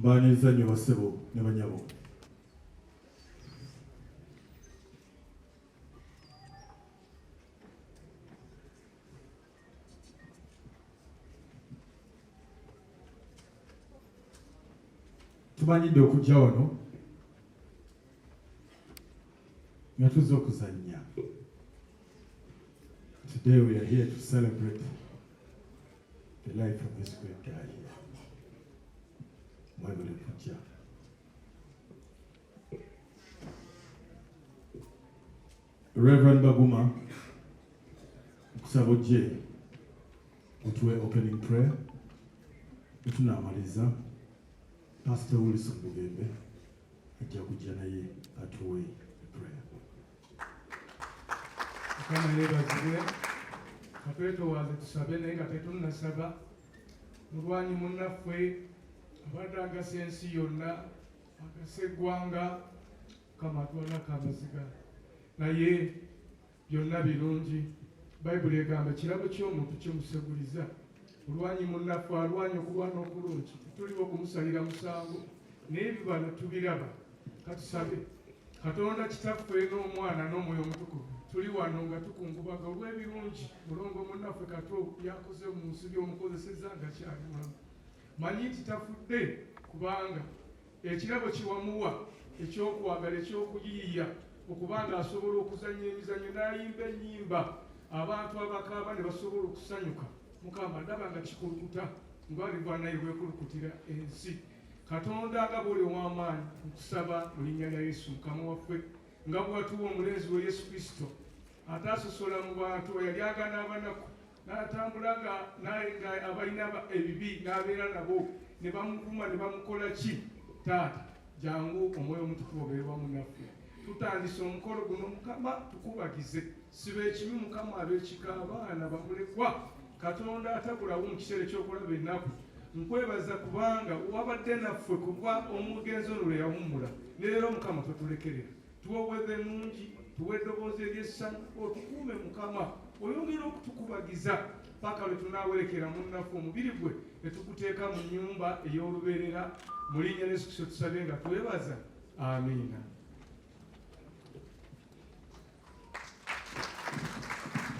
Banizanyo basebo ne banyabo. Tumanyidde okujja wano nga tuzze okuzannya. Today we are here to celebrate the life of this great guy here. Mwebale kujja. Reverend Baguma, kusaba ojje otuwe opening prayer. Tunaamaliza Pastor Wilson Bugembe ajja kujja naye atuwe prayer. Kama yebazibwe katweto waze tusabe naye nga tetunnasaba mulwanyi munnaffe abadde agasa ensi yonna agasa eggwanga Kama atwalako amaziga naye byonna birungi. Bayibuli egamba ekirabo ky'omuntu kimuseguliza. Olwanyi munnaffe alwanya okulwana okulungi tuliwo okumusalira musango naye bibano tubiraba. Katusabe Katonda Kitaffe n'Omwana n'Omwoyo Omutukuvu tuli wano nga tukungubaga olw'ebirungi mulongo munnaffe Kato byakoze mu nsi by'omukozesezza nga kyali mulamu. Manyi nti tafudde kubanga ekirabo kiwamuwa ekyokwagala ekyokuyiiya okubanga asobola okuzannya emizannyo n'ayimba ennyimba abantu abakaaba ne basobola okusanyuka. Mukama ndaba nga kikulukuta ng'aliva naye lwekulukutira ensi. Katonda nga bw'oli ow'amaanyi nkusaba mu linnya lya Yesu Mukama waffe nga bw'atuwa omulenzi we Yesu Kristo ataasosola mu bantu eyali agaana abanaku n'atambula nga abalina ebibi n'abeera nabo ne bamuvuma ne bamukola ki. Taata jangu omwoyo omutukuvu obeere wamu naffe. Tutandise omukolo guno Mukama tukubagize. Siba ekibi Mukama ab'ekika abaana bamulekwa Katonda atabulawo mu kiseera ekyokulaba ennaku. Nkwebaza kubanga wabadde naffe kuba omugenzi ono lwe yawummula. Ne leero Mukama totulekerera. Tuwa obwedde nungi, tuwa eddoboozi ery'essanyu, otukuume Mukama. Oyongera okutukubagiza paka lwe tunaawerekera munnaffe omubiri gwe ne tuguteeka mu nnyumba ey'olubeerera. Mu linnya lya Yesu Kristo tusabye nga twebaza. Amiina.